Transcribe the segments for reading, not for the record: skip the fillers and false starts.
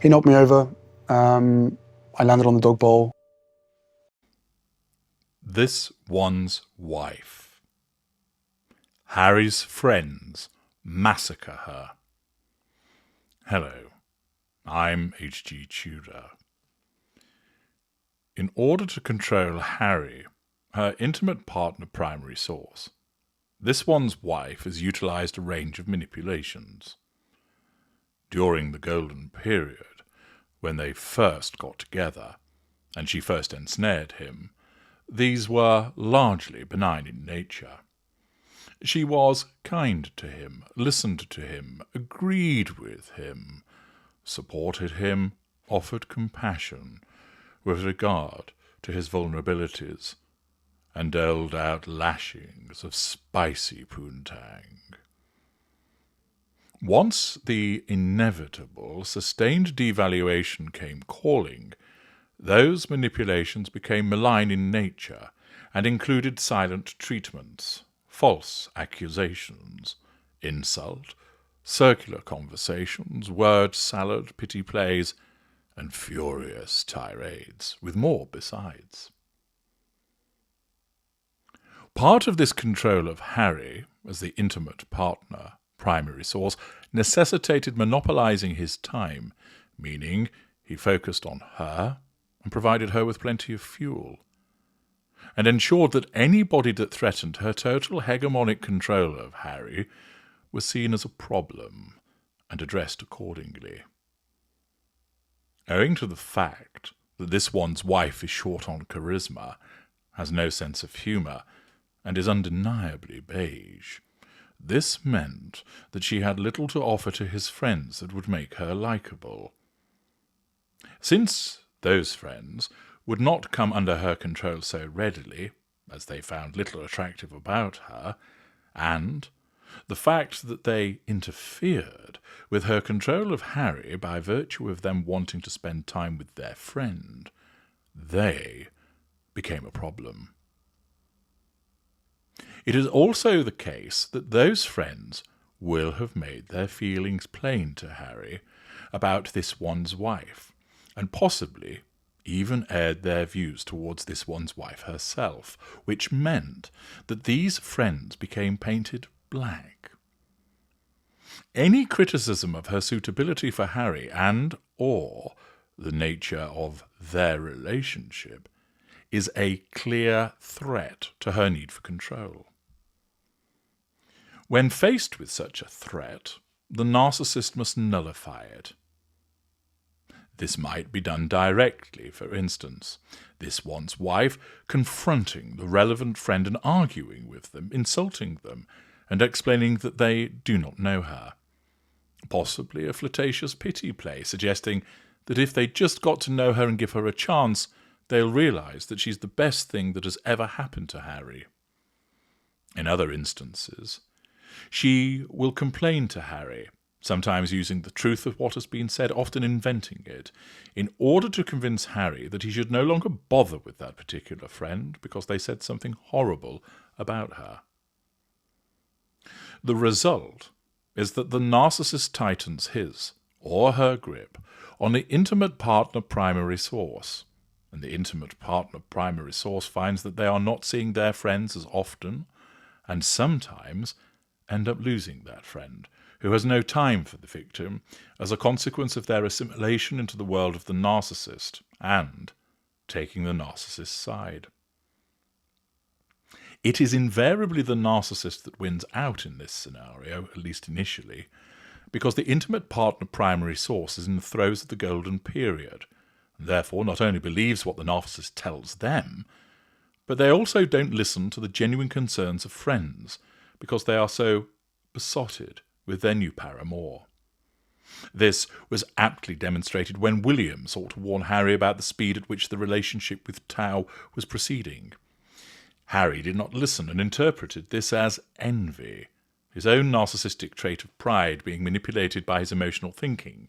He knocked me over. I landed on the dog bowl. This one's wife. Harry's friends massacre her. Hello, I'm H.G. Tudor. In order to control Harry, her intimate partner primary source, this one's wife has utilized a range of manipulations. During the golden period, when they first got together, and she first ensnared him, these were largely benign in nature. She was kind to him, listened to him, agreed with him, supported him, offered compassion with regard to his vulnerabilities, and doled out lashings of spicy poontang. Once the inevitable, sustained devaluation came calling, those manipulations became malign in nature and included silent treatments, false accusations, insult, circular conversations, word salad, pity plays, and furious tirades, with more besides. Part of this control of Harry, as the intimate partner, primary source, necessitated monopolizing his time, meaning he focused on her and provided her with plenty of fuel, and ensured that anybody that threatened her total hegemonic control of Harry was seen as a problem and addressed accordingly. Owing to the fact that this one's wife is short on charisma, has no sense of humour, and is undeniably beige, this meant that she had little to offer to his friends that would make her likeable. Since those friends would not come under her control so readily, as they found little attractive about her, and the fact that they interfered with her control of Harry by virtue of them wanting to spend time with their friend, they became a problem. It is also the case that those friends will have made their feelings plain to Harry about this one's wife, and possibly even aired their views towards this one's wife herself, which meant that these friends became painted black. Any criticism of her suitability for Harry and or the nature of their relationship is a clear threat to her need for control. When faced with such a threat, the narcissist must nullify it. This might be done directly, for instance, this one's wife confronting the relevant friend and arguing with them, insulting them, and explaining that they do not know her. Possibly a flirtatious pity play, suggesting that if they just got to know her and give her a chance, they'll realise that she's the best thing that has ever happened to Harry. In other instances, she will complain to Harry, sometimes using the truth of what has been said, often inventing it, in order to convince Harry that he should no longer bother with that particular friend because they said something horrible about her. The result is that the narcissist tightens his or her grip on the intimate partner primary source, and the intimate partner primary source finds that they are not seeing their friends as often, and sometimes end up losing that friend, who has no time for the victim, as a consequence of their assimilation into the world of the narcissist and taking the narcissist's side. It is invariably the narcissist that wins out in this scenario, at least initially, because the intimate partner primary source is in the throes of the golden period, and therefore not only believes what the narcissist tells them, but they also don't listen to the genuine concerns of friends, because they are so besotted with their new paramour. This was aptly demonstrated when William sought to warn Harry about the speed at which the relationship with Tao was proceeding. Harry did not listen and interpreted this as envy, his own narcissistic trait of pride being manipulated by his emotional thinking,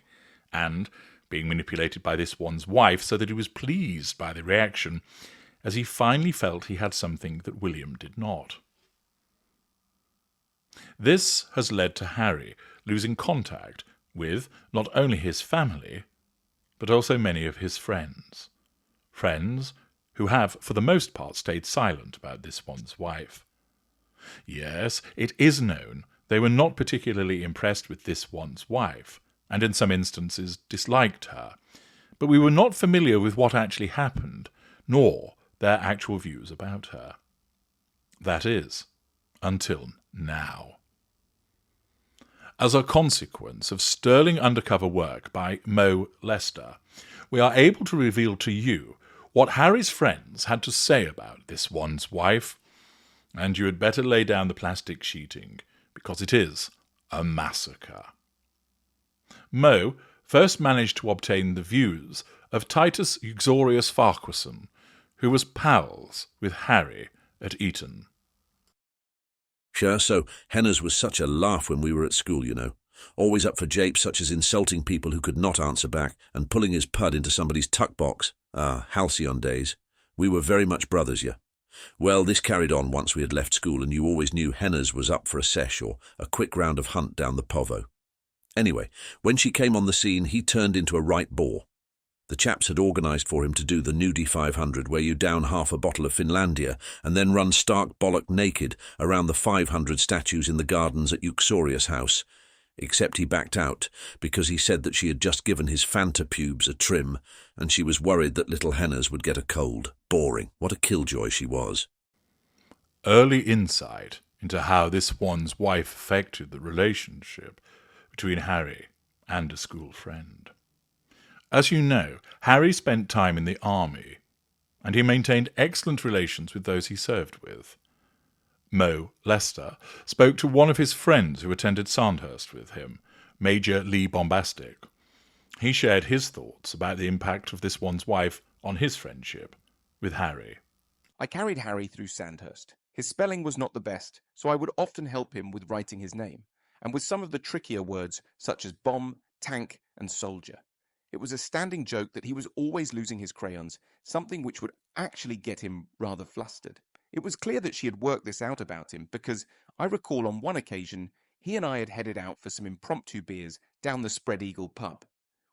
and being manipulated by this one's wife so that he was pleased by the reaction, as he finally felt he had something that William did not. This has led to Harry losing contact with not only his family, but also many of his friends. Friends who have, for the most part, stayed silent about this one's wife. Yes, it is known they were not particularly impressed with this one's wife, and in some instances disliked her, but we were not familiar with what actually happened, nor their actual views about her. That is, until now. As a consequence of sterling undercover work by Mo Lester, we are able to reveal to you what Harry's friends had to say about this one's wife, and you had better lay down the plastic sheeting, because it is a massacre. Mo first managed to obtain the views of Titus Uxorius Farquharson, who was pals with Harry at Eton. Sure, so Henna's was such a laugh when we were at school, you know. Always up for japes such as insulting people who could not answer back and pulling his pud into somebody's tuck box. Halcyon days. We were very much brothers, yeah. Well, this carried on once we had left school, and you always knew Henna's was up for a sesh or a quick round of hunt down the Povo. Anyway, when she came on the scene, he turned into a right bore. The chaps had organised for him to do the Nudie 500, where you down half a bottle of Finlandia and then run stark bollock naked around the 500 statues in the gardens at Uxorius House. Except he backed out, because he said that she had just given his Fanta pubes a trim, and she was worried that little Henna's would get a cold. Boring. What a killjoy she was. Early insight into how this one's wife affected the relationship between Harry and a school friend. As you know, Harry spent time in the army, and he maintained excellent relations with those he served with. Mo Lester spoke to one of his friends who attended Sandhurst with him, Major Lee Bombastic. He shared his thoughts about the impact of this one's wife on his friendship with Harry. I carried Harry through Sandhurst. His spelling was not the best, so I would often help him with writing his name, and with some of the trickier words such as bomb, tank, and soldier. It was a standing joke that he was always losing his crayons, something which would actually get him rather flustered. It was clear that she had worked this out about him, because I recall on one occasion he and I had headed out for some impromptu beers down the Spread Eagle pub.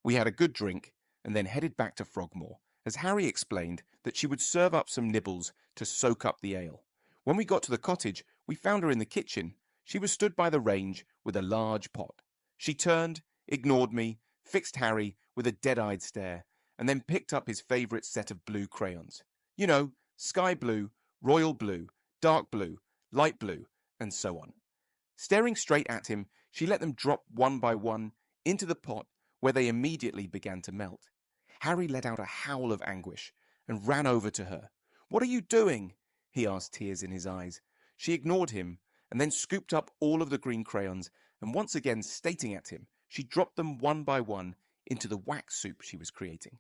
We had a good drink and then headed back to Frogmore, as Harry explained that she would serve up some nibbles to soak up the ale. When we got to the cottage, we found her in the kitchen. She was stood by the range with a large pot. She turned, ignored me, fixed Harry with a dead-eyed stare, and then picked up his favourite set of blue crayons. You know, sky blue, royal blue, dark blue, light blue, and so on. Staring straight at him, she let them drop one by one into the pot, where they immediately began to melt. Harry let out a howl of anguish and ran over to her. "What are you doing?" he asked, tears in his eyes. She ignored him and then scooped up all of the green crayons, and once again stating at him, she dropped them one by one into the wax soup she was creating.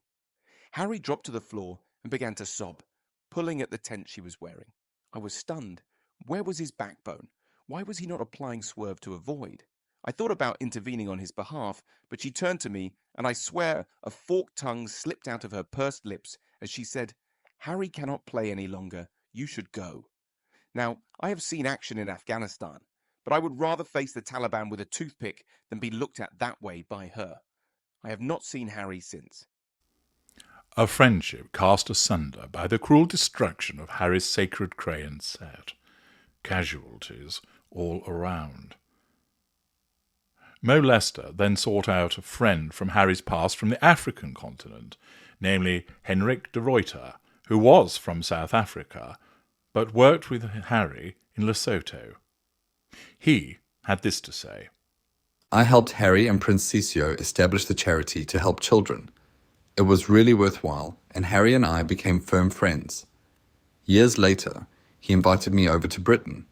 Harry dropped to the floor and began to sob, pulling at the tent she was wearing. I was stunned. Where was his backbone? Why was he not applying swerve to avoid? I thought about intervening on his behalf, but she turned to me, and I swear a forked tongue slipped out of her pursed lips as she said, "Harry cannot play any longer. You should go." Now, I have seen action in Afghanistan, but I would rather face the Taliban with a toothpick than be looked at that way by her. I have not seen Harry since. A friendship cast asunder by the cruel destruction of Harry's sacred crayon set. Casualties all around. Mo Lester then sought out a friend from Harry's past from the African continent, namely Henrik de Ruyter, who was from South Africa, but worked with Harry in Lesotho. He had this to say. I helped Harry and Prince Sisio establish the charity to help children. It was really worthwhile, and Harry and I became firm friends. Years later, he invited me over to Britain.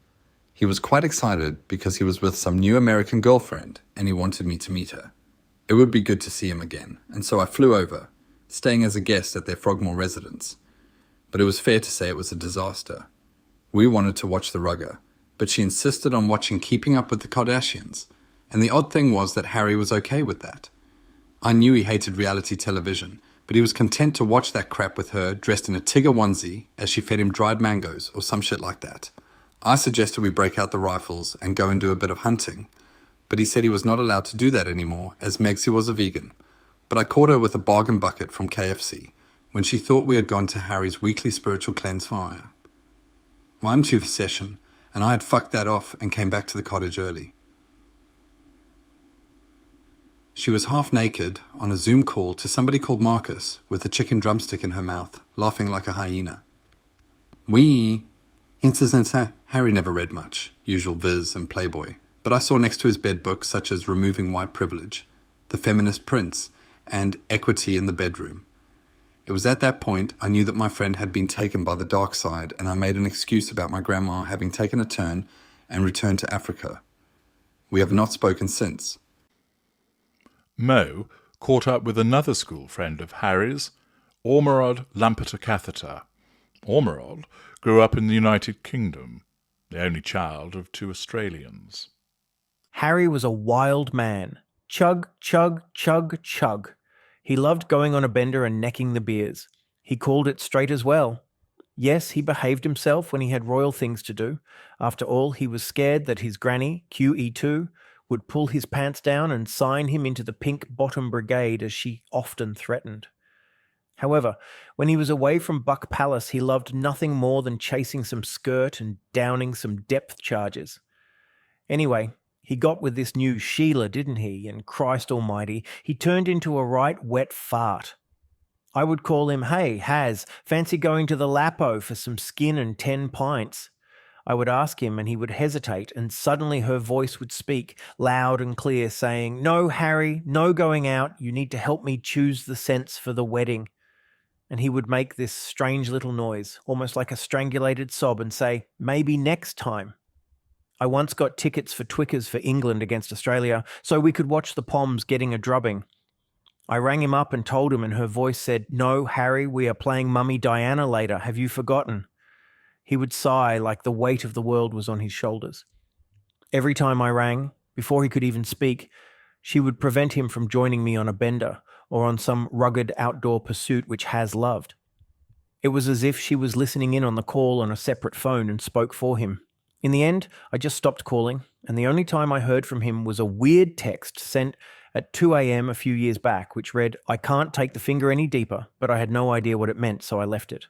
He was quite excited because he was with some new American girlfriend and he wanted me to meet her. It would be good to see him again, and so I flew over, staying as a guest at their Frogmore residence. But it was fair to say it was a disaster. We wanted to watch The Rugger, but she insisted on watching Keeping Up with the Kardashians, and the odd thing was that Harry was okay with that. I knew he hated reality television, but he was content to watch that crap with her dressed in a Tigger onesie as she fed him dried mangoes or some shit like that. I suggested we break out the rifles and go and do a bit of hunting, but he said he was not allowed to do that anymore as Megsie was a vegan. but I caught her with a bargain bucket from KFC when she thought we had gone to Harry's weekly spiritual cleanse fire. I'm to the session, and I had fucked that off and came back to the cottage early. She was half naked on a Zoom call to somebody called Marcus with a chicken drumstick in her mouth, laughing like a hyena. Instance, Harry never read much, usual Viz and Playboy, but I saw next to his bed books such as Removing White Privilege, The Feminist Prince, and Equity in the Bedroom. It was at that point I knew that my friend had been taken by the dark side, and I made an excuse about my grandma having taken a turn and returned to Africa. We have not spoken since. Mo caught up with another school friend of Harry's, Ormerod Lampeter Catheter. Ormerod grew up in the United Kingdom, the only child of 2 Australians. Harry was a wild man. Chug, chug, chug, chug. He loved going on a bender and necking the beers. He called it straight as well. Yes, he behaved himself when he had royal things to do. After all, he was scared that his granny, QE2, would pull his pants down and sign him into the Pink Bottom Brigade, as she often threatened. However, when he was away from Buck Palace, he loved nothing more than chasing some skirt and downing some depth charges. Anyway, he got with this new Sheila, didn't he? And Christ almighty, he turned into a right wet fart. I would call him, "Hey, Haz, fancy going to the Lapo for some skin and 10 pints?" I would ask him and he would hesitate, and suddenly her voice would speak, loud and clear, saying, "No, Harry, no going out. You need to help me choose the scents for the wedding." And he would make this strange little noise, almost like a strangulated sob, and say, "Maybe next time." I once got tickets for Twickers for England against Australia, so we could watch the Poms getting a drubbing. I rang him up and told him, and her voice said, "No, Harry, we are playing Mummy Diana later. Have you forgotten?" He would sigh like the weight of the world was on his shoulders. Every time I rang, before he could even speak, she would prevent him from joining me on a bender or on some rugged outdoor pursuit which Haz loved. It was as if she was listening in on the call on a separate phone and spoke for him. In the end, I just stopped calling, and the only time I heard from him was a weird text sent at 2 a.m. a few years back, which read, "I can't take the finger any deeper," but I had no idea what it meant, so I left it.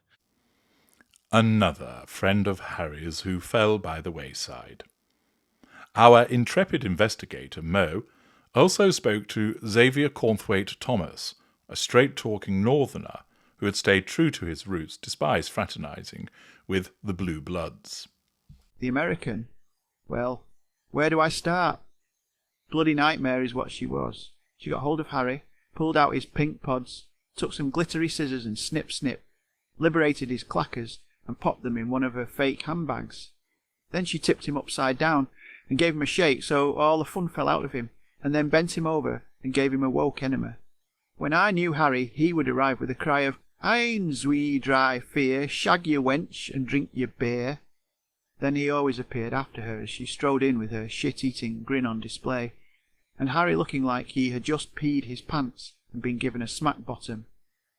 Another friend of Harry's who fell by the wayside. Our intrepid investigator, Mo, also spoke to Xavier Cornthwaite Thomas, a straight-talking northerner who had stayed true to his roots despite fraternising with the Blue Bloods. The American? Well, where do I start? Bloody nightmare is what she was. She got hold of Harry, pulled out his pink pods, took some glittery scissors and snip snip, liberated his clackers and popped them in one of her fake handbags. Then she tipped him upside down and gave him a shake so all the fun fell out of him, and then bent him over and gave him a woke enema. When I knew Harry, he would arrive with a cry of, "Eins, wee dry fear, shag your wench and drink your beer." Then he always appeared after her as she strode in with her shit-eating grin on display, and Harry looking like he had just peed his pants and been given a smack bottom.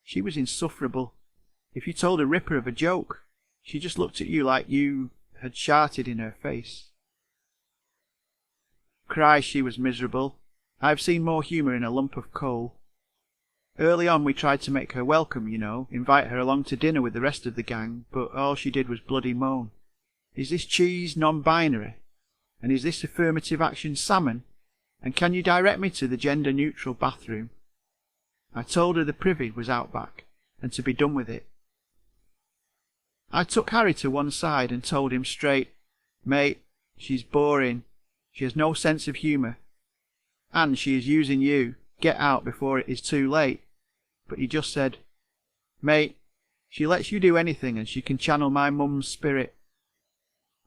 She was insufferable. If you told a ripper of a joke, she just looked at you like you had sharted in her face. Christ, she was miserable. I've seen more humour in a lump of coal. Early on we tried to make her welcome, you know, invite her along to dinner with the rest of the gang, but all she did was bloody moan. Is this cheese non-binary? And is this affirmative action salmon? And can you direct me to the gender-neutral bathroom? I told her the privy was out back, and to be done with it. I took Harry to one side and told him straight, "Mate, she's boring. She has no sense of humour. And she is using you. Get out before it is too late." But he just said, "Mate, she lets you do anything and she can channel my mum's spirit."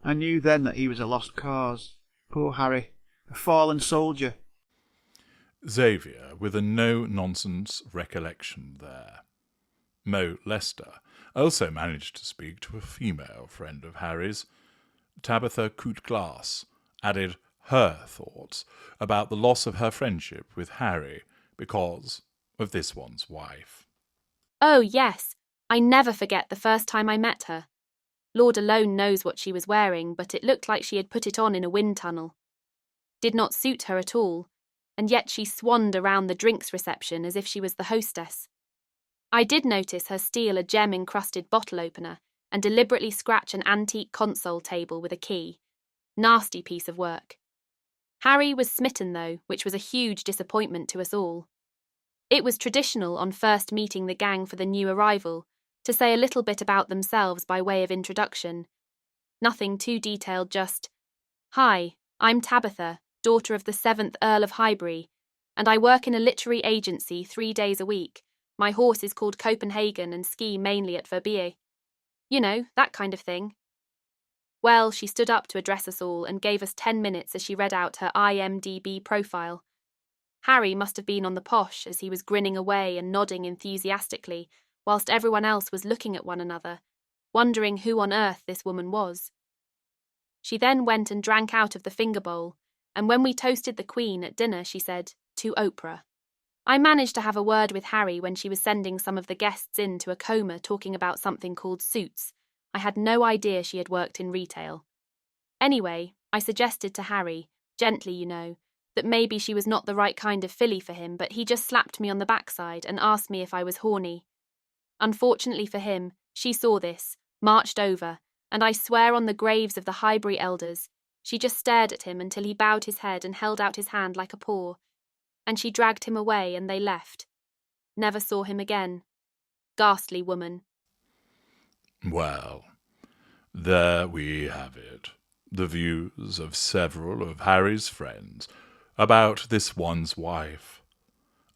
I knew then that he was a lost cause. Poor Harry, a fallen soldier. Xavier, with a no-nonsense recollection there. Mo Lester also managed to speak to a female friend of Harry's. Tabitha Coote-Glass added her thoughts about the loss of her friendship with Harry because of this one's wife. "Oh, yes. I never forget the first time I met her. Lord alone knows what she was wearing, but it looked like she had put it on in a wind tunnel. Did not suit her at all, and yet she swanned around the drinks reception as if she was the hostess. I did notice her steal a gem-encrusted bottle opener and deliberately scratch an antique console table with a key. Nasty piece of work. Harry was smitten, though, which was a huge disappointment to us all. It was traditional on first meeting the gang for the new arrival to say a little bit about themselves by way of introduction. Nothing too detailed, just, "Hi, I'm Tabitha, daughter of the 7th Earl of Highbury, and I work in a literary agency 3 days a week. My horse is called Copenhagen and ski mainly at Verbier." You know, that kind of thing. Well, she stood up to address us all and gave us 10 minutes as she read out her IMDb profile. Harry must have been on the posh as he was grinning away and nodding enthusiastically, whilst everyone else was looking at one another, wondering who on earth this woman was. She then went and drank out of the finger bowl, and when we toasted the Queen at dinner, she said, "To Oprah." I managed to have a word with Harry when she was sending some of the guests in to a coma talking about something called Suits. I had no idea she had worked in retail. Anyway, I suggested to Harry, gently you know, that maybe she was not the right kind of filly for him, but he just slapped me on the backside and asked me if I was horny. Unfortunately for him, she saw this, marched over, and I swear on the graves of the Highbury elders, she just stared at him until he bowed his head and held out his hand like a paw. And she dragged him away and they left. Never saw him again. Ghastly woman. Well, there we have it. The views of several of Harry's friends about this one's wife.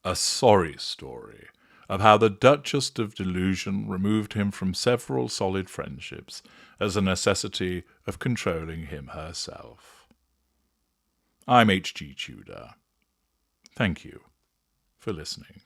A sorry story of how the Duchess of Delusion removed him from several solid friendships as a necessity of controlling him herself. I'm H.G. Tudor. Thank you for listening.